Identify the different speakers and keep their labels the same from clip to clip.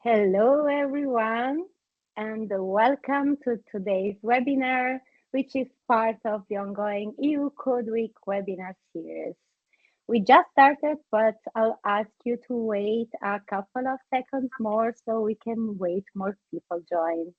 Speaker 1: Hello, everyone, and welcome to today's webinar, which is part of the ongoing EU Code Week webinar series. We just started, but I'll ask you to wait a couple of seconds more so we can wait more people join.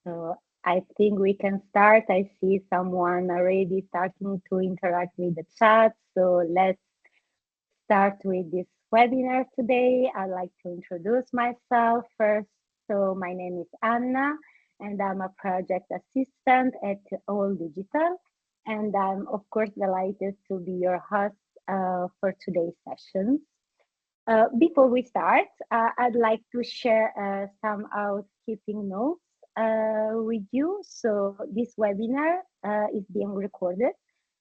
Speaker 1: So I think we can start. I see someone already starting to interact with the chat. So let's start with this webinar today. I'd like to introduce myself first. So my name is Anna, and I'm a project assistant at All Digital. And I'm, of course, delighted to be your host for today's session. Before we start, I'd like to share some housekeeping notes with you. So this webinar is being recorded,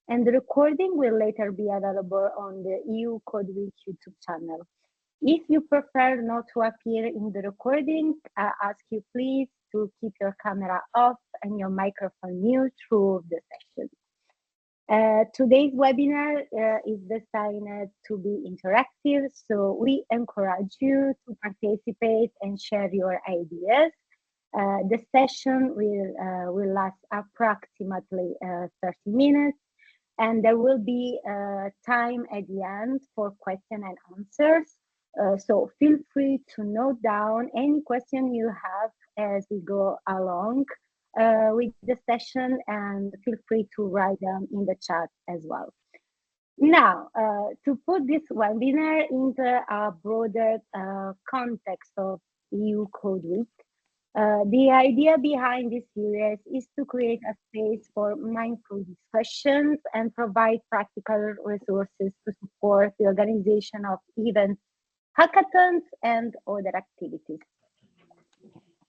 Speaker 1: and the recording will later be available on the EU Code Week YouTube channel. If you prefer not to appear in the recording, I ask you please to keep your camera off and your microphone mute through the session. Today's webinar is designed to be interactive, so we encourage you to participate and share your ideas. The session will last approximately 30 minutes, and there will be time at the end for question and answers. So feel free to note down any question you have as we go along with the session, and feel free to write them in the chat as well. Now, to put this webinar into a broader context of EU Code Week, the idea behind this series is to create a space for mindful discussions and provide practical resources to support the organization of events, hackathons, and other activities.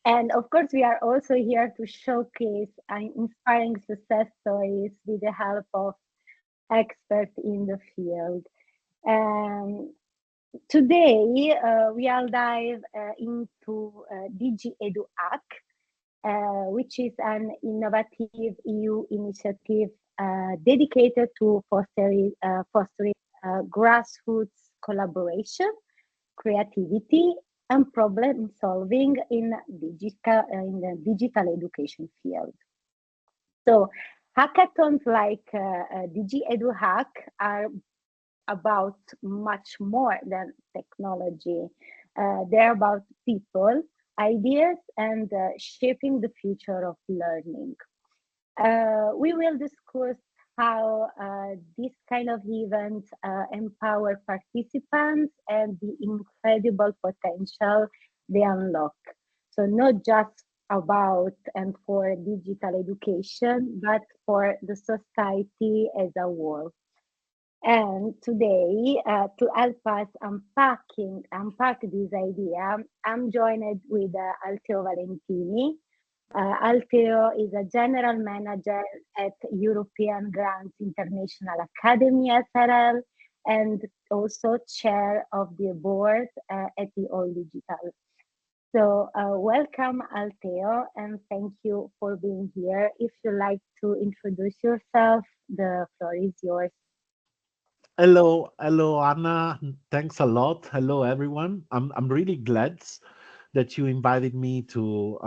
Speaker 1: And of course, we are also here to showcase inspiring success stories with the help of experts in the field. Um, Today, we'll dive into DigiEduHack, which is an innovative EU initiative dedicated to fostering grassroots collaboration, creativity, and problem solving in the digital education field. So, hackathons like DigiEduHack are about much more than technology. They're about people, ideas, and shaping the future of learning. We will discuss how this kind of events empower participants and the incredible potential they unlock. So not just about and for digital education, but for the society as a whole. And today, to help us unpack this idea, I'm joined with Altheo Valentini. Altheo is a general manager at European Grants International Academy SRL and also chair of the board at the All Digital. So welcome, Altheo, and thank you for being here. If you'd like to introduce yourself, the floor is yours.
Speaker 2: Hello, Anna. Thanks a lot. Hello, everyone. I'm really glad that you invited me to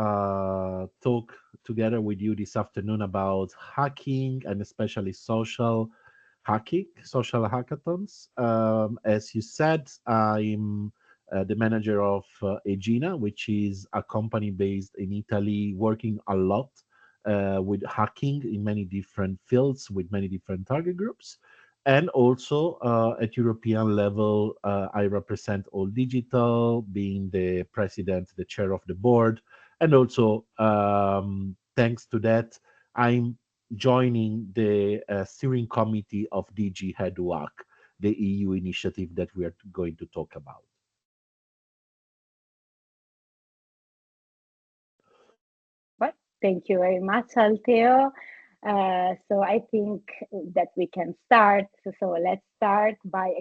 Speaker 2: talk together with you this afternoon about hacking and especially social hackathons. As you said, I'm the manager of Egina, which is a company based in Italy, working a lot with hacking in many different fields with many different target groups. And also at European level, I represent All Digital, being the president, the chair of the board. And also, thanks to that, I'm joining the steering committee of DigiEduHack, the EU initiative that we are going to talk about.
Speaker 1: Well, thank you very much, Altheo. So I think that we can start. So let's start by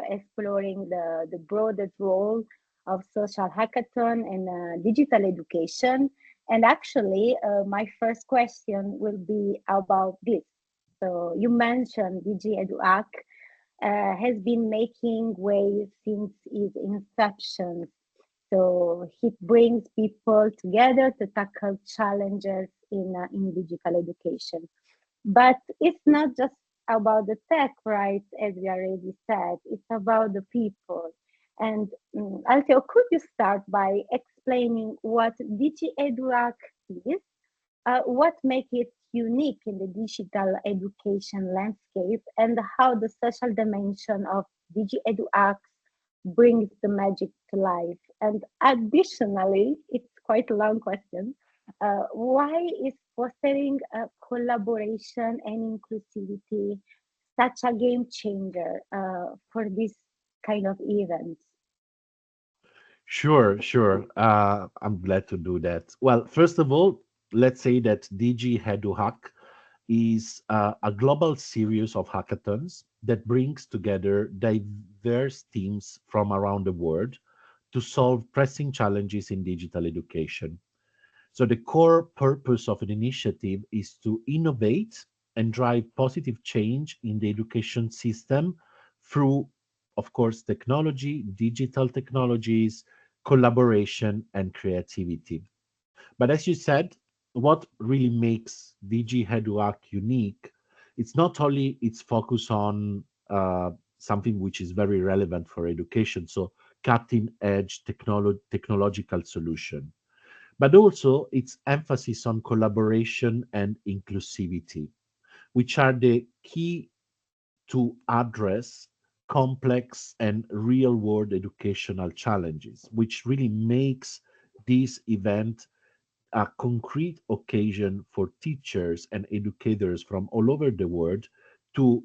Speaker 1: exploring the broadest role of social hackathon and digital education. And actually, my first question will be about this. So you mentioned DigiEduHack has been making waves since its inception. So it brings people together to tackle challenges in digital education. But it's not just about the tech, right? As we already said, it's about the people. And Altheo, could you start by explaining what DigiEduHack is? What makes it unique in the digital education landscape, and how the social dimension of DigiEduX brings the magic to life? And additionally, it's quite a long question. Why is fostering collaboration and inclusivity such a game changer for this kind of events?
Speaker 2: Sure, sure. I'm glad to do that. Well, first of all, let's say that DigiEduHack is a global series of hackathons that brings together diverse teams from around the world to solve pressing challenges in digital education. So, the core purpose of an initiative is to innovate and drive positive change in the education system through, of course, technology, digital technologies, collaboration, and creativity. But as you said, what really makes DG Headwork unique, it's not only its focus on something which is very relevant for education, so cutting edge technological solution, but also its emphasis on collaboration and inclusivity, which are the key to address complex and real world educational challenges, which really makes this event a concrete occasion for teachers and educators from all over the world to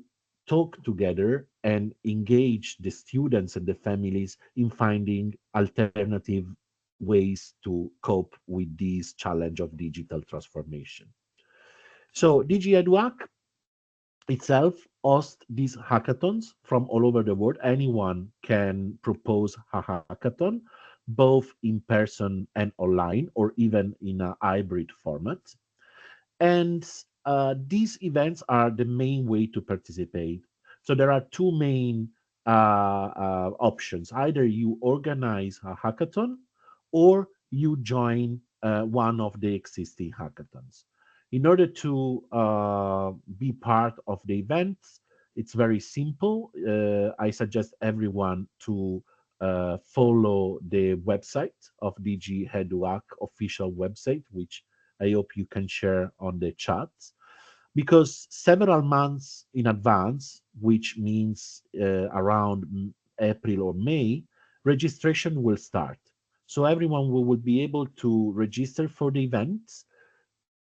Speaker 2: talk together and engage the students and the families in finding alternative ways to cope with this challenge of digital transformation. So DigiEduHack itself hosts these hackathons from all over the world. Anyone can propose a hackathon, both in person and online, or even in a hybrid format. And these events are the main way to participate. So there are two main options. Either you organize a hackathon or you join one of the existing hackathons. In order to be part of the events, it's very simple. I suggest everyone to follow the website of DG Headwack official website, which I hope you can share on the chat, because several months in advance, which means around April or May, registration will start. So everyone will be able to register for the event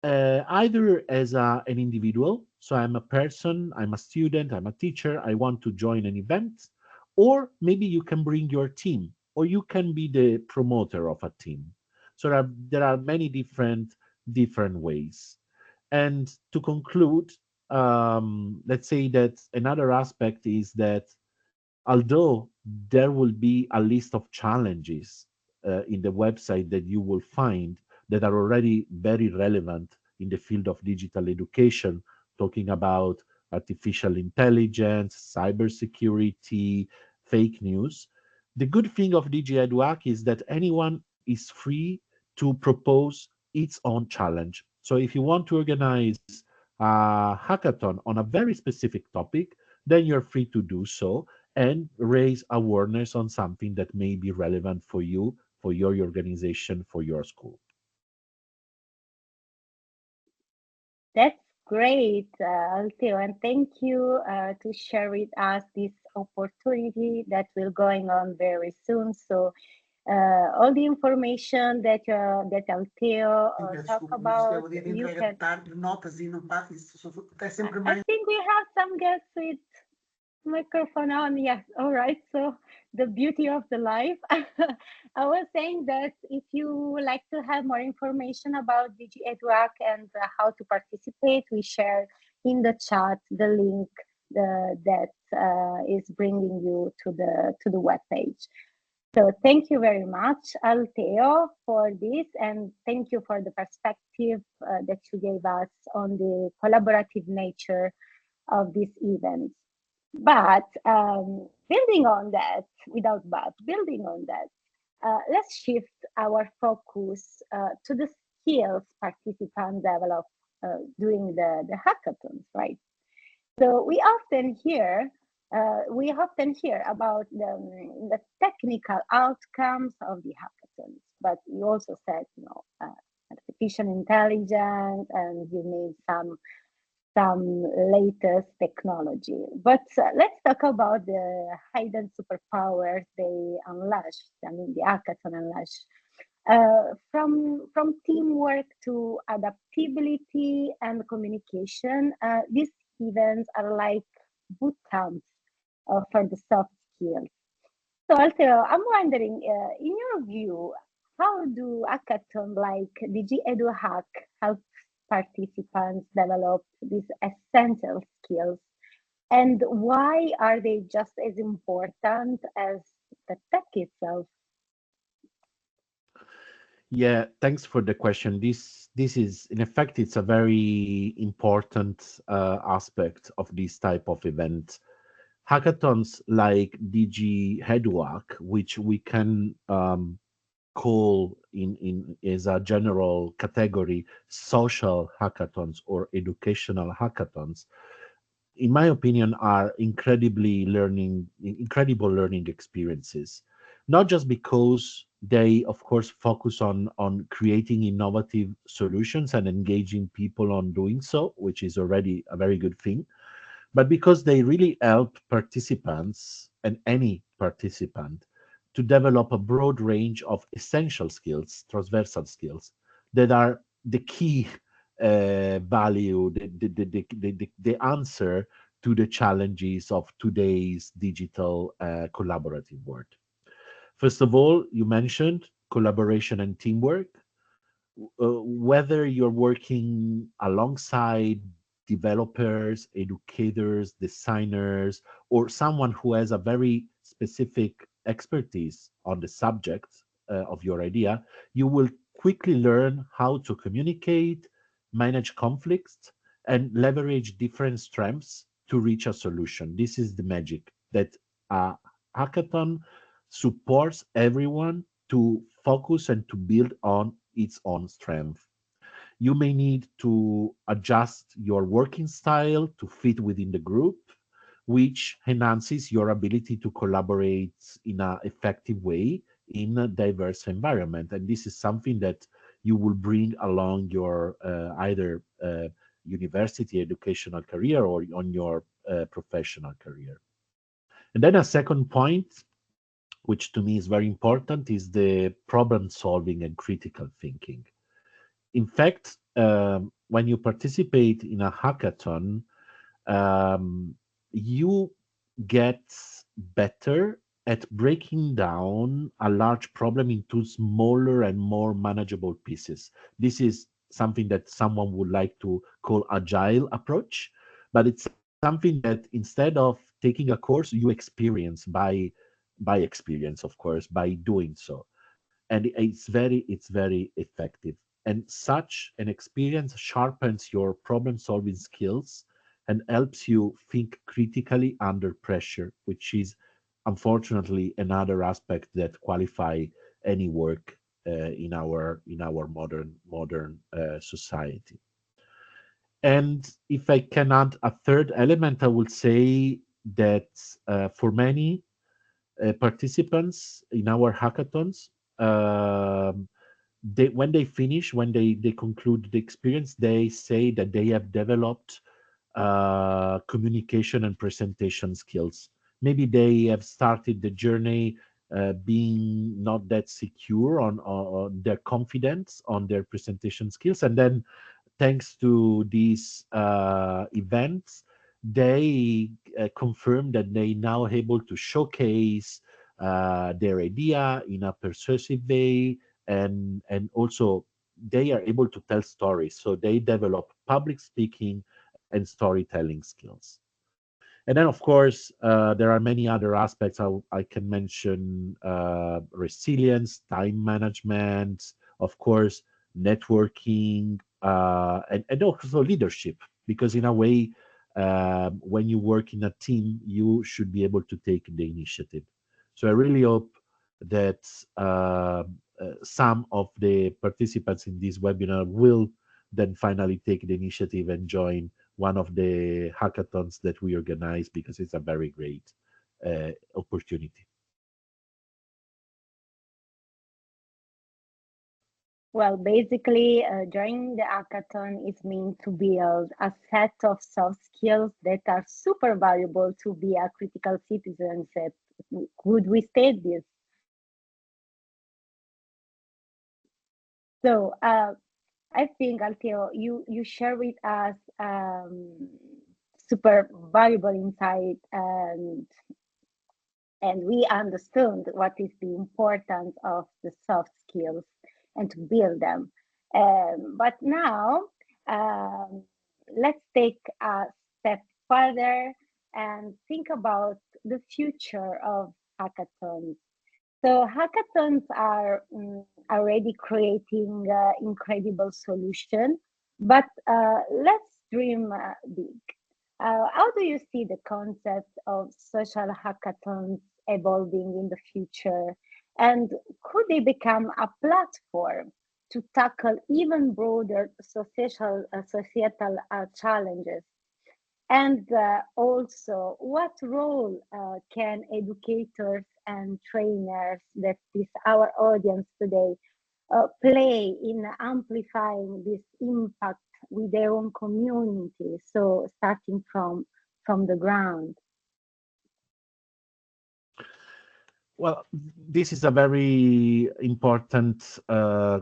Speaker 2: either as an individual. So I'm a person, I'm a student, I'm a teacher, I want to join an event, or maybe you can bring your team, or you can be the promoter of a team. So there are many different ways. And to conclude, let's say that another aspect is that although there will be a list of challenges in the website that you will find that are already very relevant in the field of digital education, talking about artificial intelligence, cybersecurity, fake news. The good thing of DigiEduHack is that anyone is free to propose its own challenge. So if you want to organize a hackathon on a very specific topic, then you're free to do so and raise awareness on something that may be relevant for you, for your organization, for your school.
Speaker 1: That's Great, Altheo, and thank you to share with us this opportunity that will going on very soon. So all the information that Altheo talk about, you can. I think we have some guests with microphone on. Yes, all right. So the beauty of the life. I was saying that if you like to have more information about DigiEduHack and how to participate, we share in the chat the link that is bringing you to the web page. So thank you very much, Altheo, for this, and thank you for the perspective that you gave us on the collaborative nature of this event. But building on that, without but, building on that, let's shift our focus to the skills participants develop during the hackathons, right? So we often hear about the technical outcomes of the hackathons, but you also said, artificial intelligence, and you need some latest technology. But let's talk about the hidden superpowers they unleashed. I mean, the hackathon unleashed. From teamwork to adaptability and communication, these events are like boot camps for the soft skills. So, Altheo, I'm wondering, in your view, how do hackathon like DigiEduHack help participants develop these essential skills? And why are they just as important as the tech itself?
Speaker 2: Yeah, thanks for the question. This is, in effect, it's a very important aspect of this type of event. Hackathons like DG Headwork, which we can call in as a general category social hackathons or educational hackathons, in my opinion, are incredible learning experiences. Not just because they, of course, focus on creating innovative solutions and engaging people on doing so, which is already a very good thing, but because they really help participants and any participant to develop a broad range of essential skills, transversal skills, that are the key value, the answer to the challenges of today's digital collaborative world. First of all, you mentioned collaboration and teamwork. Whether you're working alongside developers, educators, designers, or someone who has a very specific expertise on the subject of your idea, you will quickly learn how to communicate, manage conflicts, and leverage different strengths to reach a solution. This is the magic that a hackathon supports everyone to focus and to build on its own strength. You may need to adjust your working style to fit within the group, which enhances your ability to collaborate in an effective way in a diverse environment. And this is something that you will bring along your either university educational career or on your professional career. And then a second point, which to me is very important, is the problem solving and critical thinking. In fact, when you participate in a hackathon, you get better at breaking down a large problem into smaller and more manageable pieces. This is something that someone would like to call agile approach, but it's something that instead of taking a course, you experience by experience, of course, by doing so. And it's very effective. And such an experience sharpens your problem solving skills and helps you think critically under pressure, which is unfortunately another aspect that qualify any work in our modern society. And if I can add a third element, I would say that for many participants in our hackathons, um, when they finish, when they conclude the experience, they say that they have developed communication and presentation skills. Maybe they have started the journey being not that secure on their confidence on their presentation skills, and then thanks to these events, they confirm that they now able to showcase their idea in a persuasive way, and also they are able to tell stories. So they develop public speaking and storytelling skills. And then, of course, there are many other aspects. I can mention resilience, time management, of course, networking, and also leadership. Because in a way, when you work in a team, you should be able to take the initiative. So I really hope that some of the participants in this webinar will then finally take the initiative and join one of the hackathons that we organize, because it's a very great opportunity.
Speaker 1: Well, basically, joining the hackathon is meant to build a set of soft skills that are super valuable to be a critical citizen. Could we state this? So, I think, Altheo, you share with us super valuable insight, and we understood what is the importance of the soft skills and to build them. But now, um, let's take a step further and think about the future of hackathons. So hackathons are already creating incredible solutions, but let's dream big. How do you see the concept of social hackathons evolving in the future? And could they become a platform to tackle even broader societal challenges? And also, what role can educators and trainers, that is our audience today, play in amplifying this impact with their own community? So starting from the ground.
Speaker 2: Well, this is a very important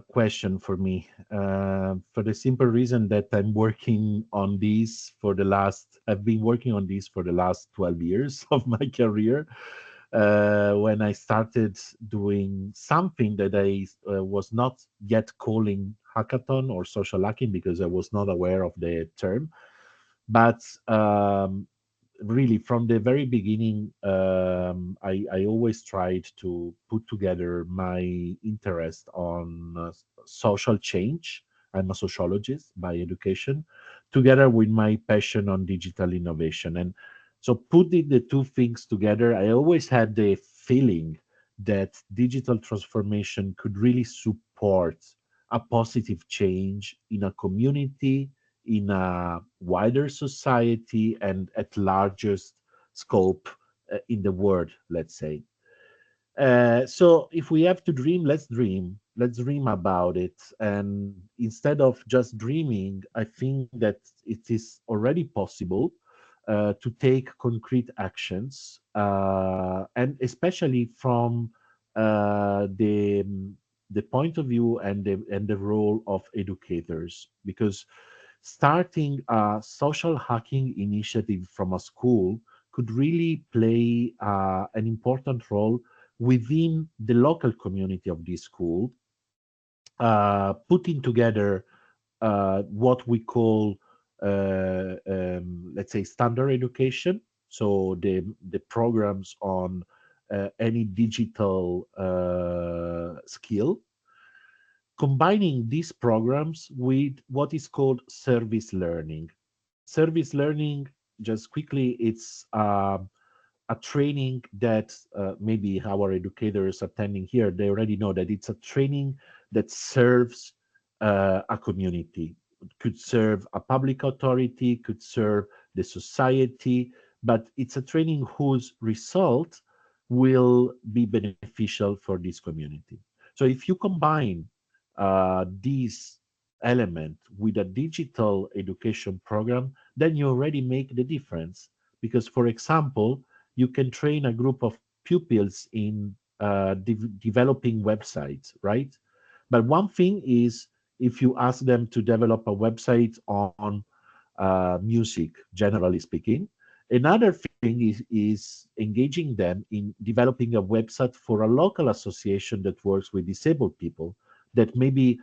Speaker 2: question for me, for the simple reason that I've been working on this for the last 12 years of my career. When I started doing something that I was not yet calling hackathon or social hacking, because I was not aware of the term. But really, from the very beginning, I always tried to put together my interest on social change. I'm a sociologist by education, together with my passion on digital innovation. And so, putting the two things together, I always had the feeling that digital transformation could really support a positive change in a community, in a wider society, and at largest scope in the world, let's say. So if we have to dream, let's dream. Let's dream about it. And instead of just dreaming, I think that it is already possible to take concrete actions, and especially from the point of view and the role of educators, because starting a social hacking initiative from a school could really play an important role within the local community of this school, putting together what we call, let's say, standard education. So the programs on any digital skill, combining these programs with what is called service learning. Service learning, just quickly, it's a training that maybe our educators attending here, they already know that it's a training that serves a community. It could serve a public authority, could serve the society, but it's a training whose result will be beneficial for this community. So if you combine this element with a digital education program, then you already make the difference. Because, for example, you can train a group of pupils in developing websites, right? But one thing is if you ask them to develop a website on music, generally speaking. Another thing is engaging them in developing a website for a local association that works with disabled people that maybe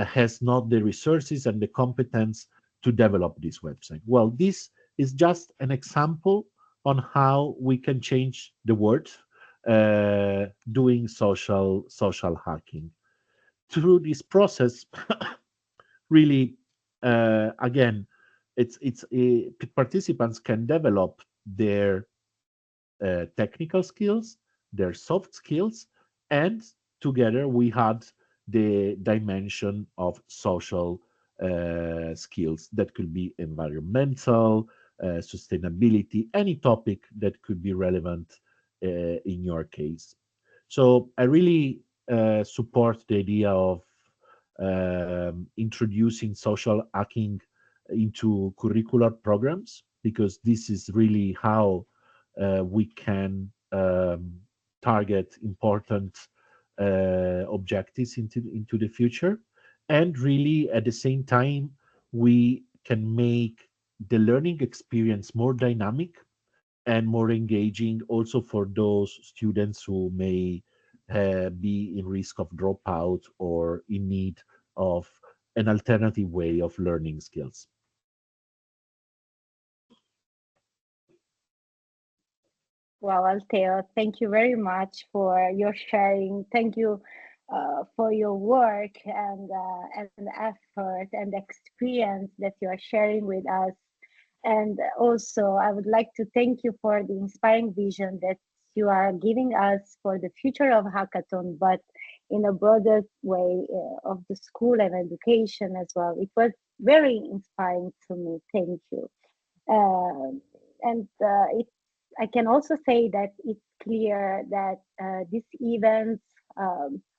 Speaker 2: has not the resources and the competence to develop this website. Well, this is just an example on how we can change the world doing social hacking. Through this process, really, again, participants can develop their technical skills, their soft skills, and together we had the dimension of social skills that could be environmental, sustainability, any topic that could be relevant in your case. So I really support the idea of introducing social hacking into curricular programs because this is really how we can target important objectives into the future. And really, at the same time, we can make the learning experience more dynamic and more engaging also for those students who may be in risk of dropout or in need of an alternative way of learning skills.
Speaker 1: Well, Altheo, thank you very much for your sharing. Thank you for your work and effort and experience that you are sharing with us. And also, I would like to thank you for the inspiring vision that you are giving us for the future of hackathon, but in a broader way of the school and education as well. It was very inspiring to me. Thank you. And I can also say that it's clear that these events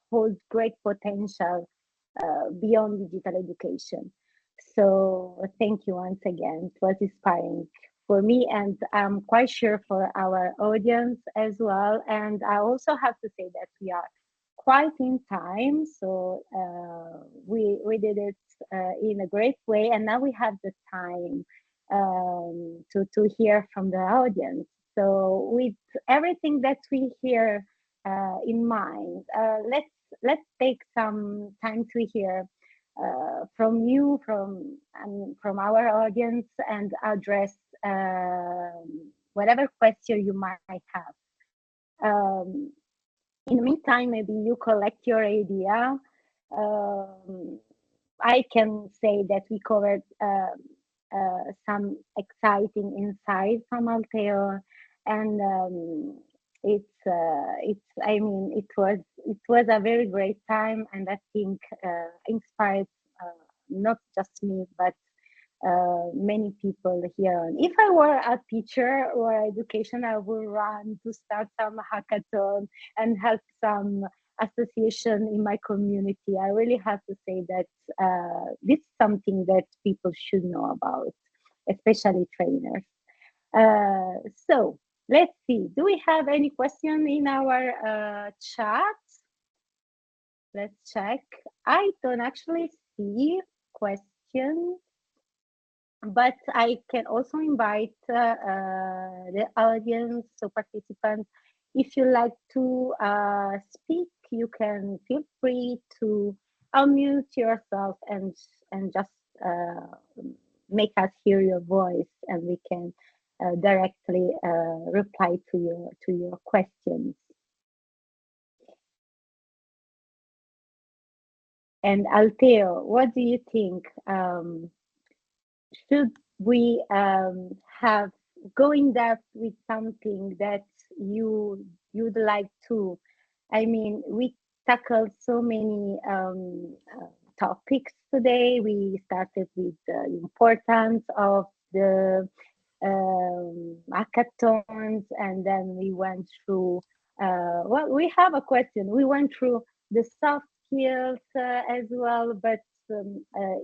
Speaker 1: hold great potential beyond digital education. So thank you once again. It was inspiring for me, and I'm quite sure for our audience as well. And I also have to say that we are quite in time, so we did it in a great way, and now we have the time to hear from the audience. So with everything that we hear in mind, let's take some time to hear from you, from our audience, and address whatever question you might have. Um, in the meantime, maybe you collect your idea. Um, I can say that we covered some exciting insights from Altheo, and it's. I mean, it was a very great time, and I think inspired not just me, but many people here. If I were a teacher or education, I would run to start some hackathon and help some association in my community. I really have to say that this is something that people should know about, especially trainers. So let's see. Do we have any question in our chat? Let's check. I don't actually see questions, but I can also invite the audience, so participants, if you like to speak, you can feel free to unmute yourself and just make us hear your voice, and we can directly reply to your questions. And Altheo, what do you think? Should we have go in depth with something that you'd like to? I mean, we tackled so many topics today. We started with the importance of the hackathons, and then we went through. Well, we have a question. We went through the soft skills as well. But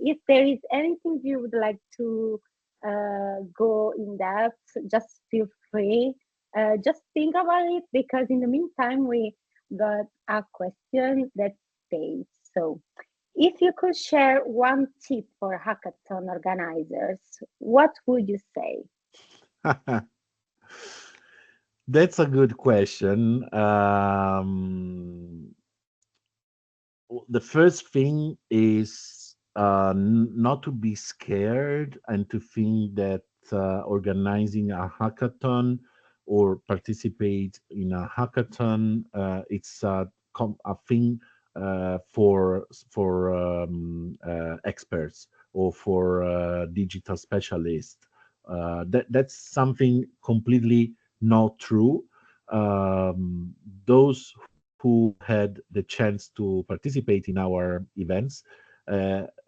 Speaker 1: if there is anything you would like to go in depth, just feel free. Just think about it because in the meantime, we got a question that states so. If you could share one tip for hackathon organizers, what would you say?
Speaker 2: That's a good question. The first thing is not to be scared and to think that organizing a hackathon or participate in a hackathon it's a thing for experts or for digital specialists. That's something completely not true. Those who had the chance to participate in our events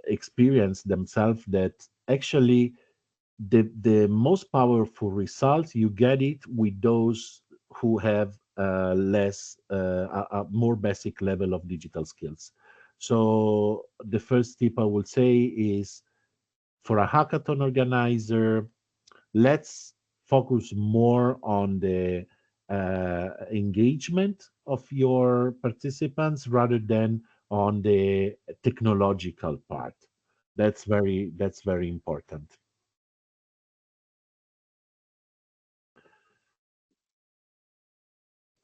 Speaker 2: experience themselves that actually the most powerful results you get it with those who have less a more basic level of digital skills. So the first tip I would say is for a hackathon organizer, let's focus more on the engagement of your participants rather than on the technological part. That's very important.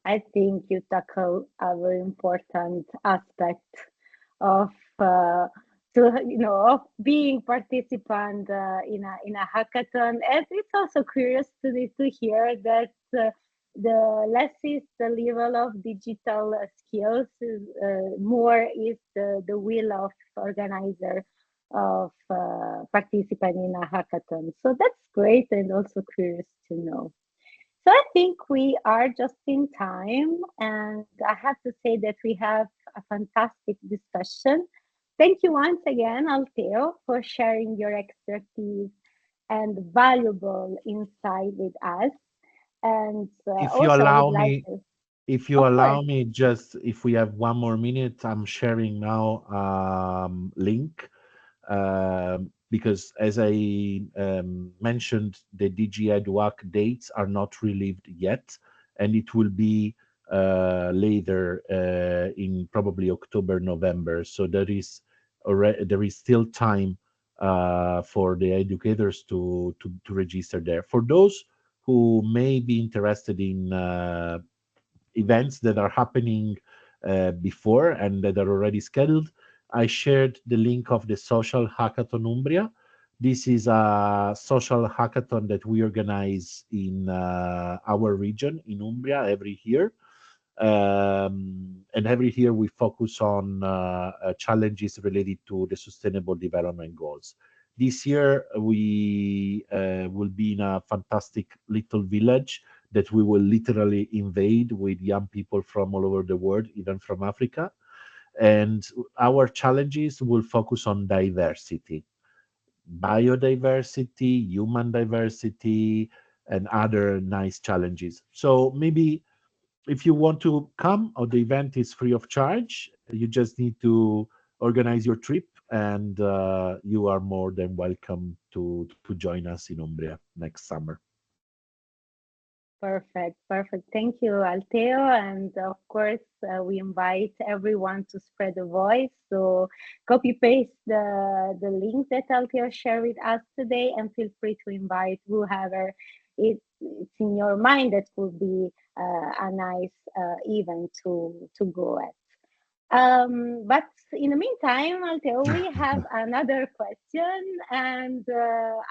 Speaker 1: I think you tackle a very important aspect of of being participant in a hackathon, and it's also curious to hear that the less is the level of digital skills, more is the will of organizer of participant in a hackathon. So that's great and also curious to know. So I think we are just in time, and I have to say that we have a fantastic discussion. Thank you once again, Altheo, for sharing your expertise and valuable insight with us. And
Speaker 2: If you
Speaker 1: also, I would
Speaker 2: allow
Speaker 1: like
Speaker 2: me,
Speaker 1: to,
Speaker 2: if you
Speaker 1: of course,
Speaker 2: allow me, just if we have 1 more minute, I'm sharing now link because as I mentioned, the DigiEduHack dates are not relieved yet, and it will be later in probably October, November. So there is still time for the educators to register there. For those who may be interested in events that are happening before and that are already scheduled, I shared the link of the Social Hackathon Umbria. This is a social hackathon that we organize in our region in Umbria every year. And every year we focus on challenges related to the Sustainable Development Goals. This year we will be in a fantastic little village that we will literally invade with young people from all over the world, even from Africa. And our challenges will focus on diversity, biodiversity, human diversity, and other nice challenges. So maybe if you want to come, or the event is free of charge, you just need to organize your trip, and you are more than welcome to join us in Umbria next summer.
Speaker 1: perfect, perfect. Thank you, Altheo. And of course, we invite everyone to spread the voice. So copy paste the link that Altheo shared with us today and feel free to invite whoever it's in your mind that would be a nice event to go at. But in the meantime, Altheo, we have another question and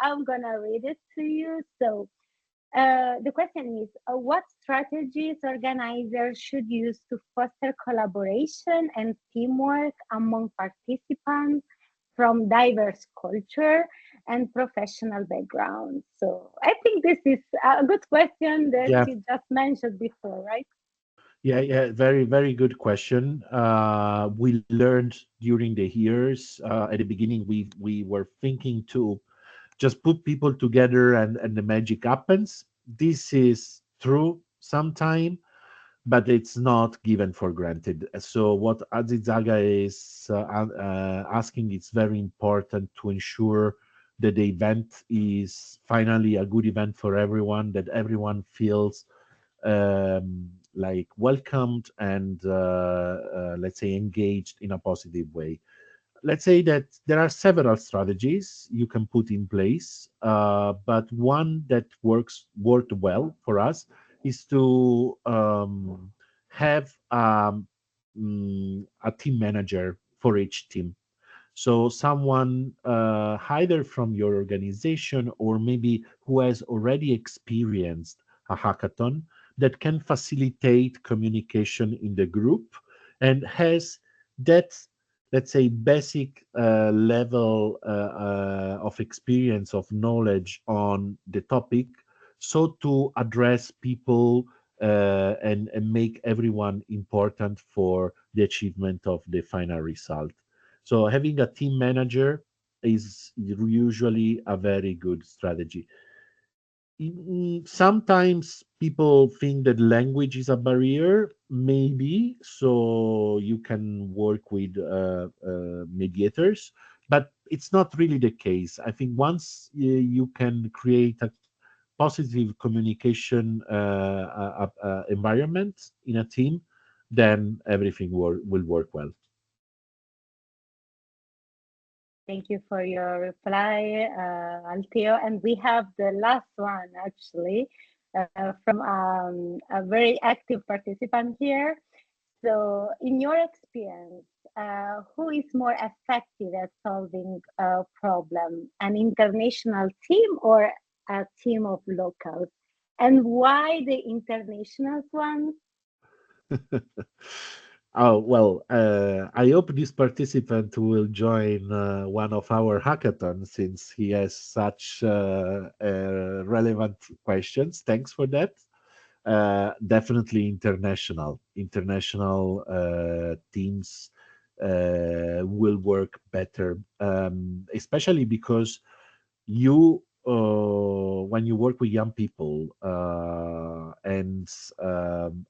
Speaker 1: I'm gonna read it to you. So the question is what strategies organizers should use to foster collaboration and teamwork among participants from diverse culture and professional backgrounds? So I think this is a good question that
Speaker 2: Yeah,
Speaker 1: you just mentioned before, right?
Speaker 2: yeah. Very good question. We learned during the years. At the beginning, we were thinking to just put people together and the magic happens. This is true sometime, but it's not given for granted. So what Azizaga is asking, it's very important to ensure that the event is finally a good event for everyone, that everyone feels like welcomed and let's say engaged in a positive way. Let's say that there are several strategies you can put in place, but one that worked well for us is to have a team manager for each team. So someone either from your organization or maybe who has already experienced a hackathon that can facilitate communication in the group and has that, let's say, basic level of experience, of knowledge on the topic, so to address people and make everyone important for the achievement of the final result. So having a team manager is usually a very good strategy. Sometimes people think that language is a barrier, maybe, so you can work with mediators, but it's not really the case. I think once you can create a positive communication environment in a team, then everything will work well.
Speaker 1: Thank you for your reply, Altheo. And we have the last one actually from a very active participant here. So, in your experience, who is more effective at solving a problem, an international team or a team of locals? And why the international ones?
Speaker 2: Oh, well, I hope this participant will join one of our hackathons since he has such relevant questions. Thanks for that. Definitely international. International teams will work better, especially because you when you work with young people and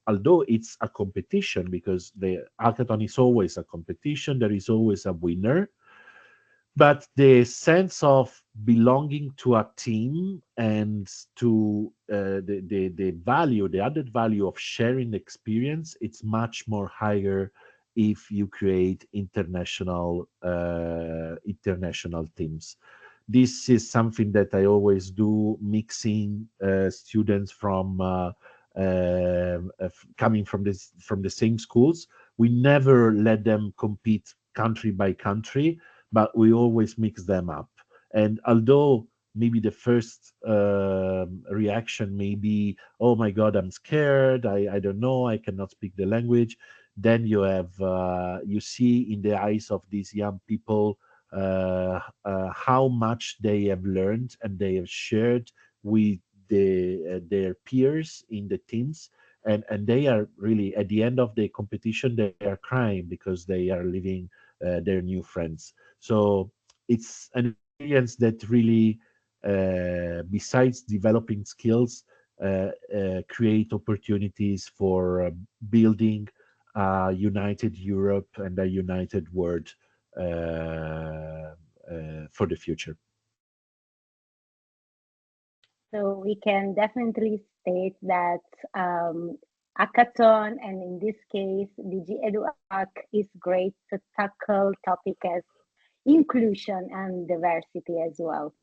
Speaker 2: although it's a competition, because the hackathon is always a competition, there is always a winner, but the sense of belonging to a team and to the value, the added value of sharing the experience, it's much more higher if you create international teams. This is something that I always do, mixing students from coming from the same schools. We never let them compete country by country, but we always mix them up. And although maybe the first reaction may be, "Oh my God, I'm scared. I don't know. I cannot speak the language." Then you see in the eyes of these young people how much they have learned and they have shared with their peers in the teams, and they are really at the end of the competition they are crying because they are leaving their new friends. So it's an experience that really besides developing skills create opportunities for building a united Europe and a united world for the future.
Speaker 1: So we can definitely state that hackathon, and in this case, DigiEduHack, is great to tackle topic as inclusion and diversity as well.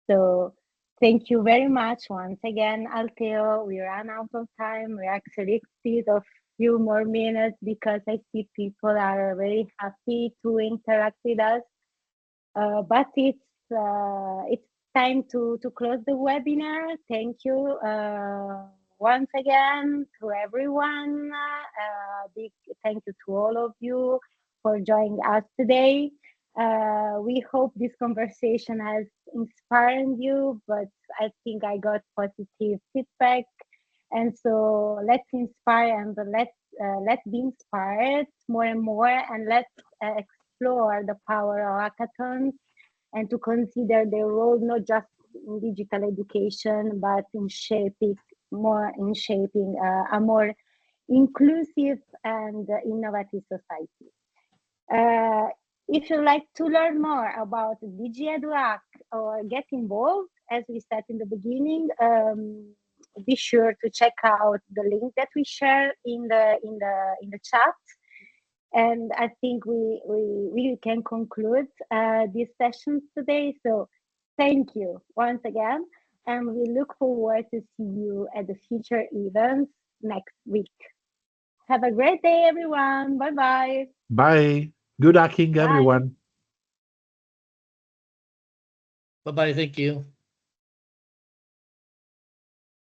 Speaker 1: So thank you very much once again, Altheo. We ran out of time. We actually exceed a few more minutes because I see people are very happy to interact with us. But it's time to close the webinar. Thank you once again to everyone. Big thank you to all of you for joining us today. We hope this conversation has inspired you, but I think I got positive feedback. And so let's inspire and let's be inspired more and more, and let's explore the power of hackathons and to consider their role not just in digital education but in shaping a more inclusive and innovative society. Uh, if you like to learn more about DigiEduHack or get involved, as we said in the beginning, be sure to check out the link that we share in the chat. And I think we can conclude these sessions today. So thank you once again, and we look forward to see you at the future events next week. Have a great day, everyone. Bye bye.
Speaker 2: Bye. Good hacking,
Speaker 1: Bye.
Speaker 2: everyone.
Speaker 3: Bye bye. Thank you.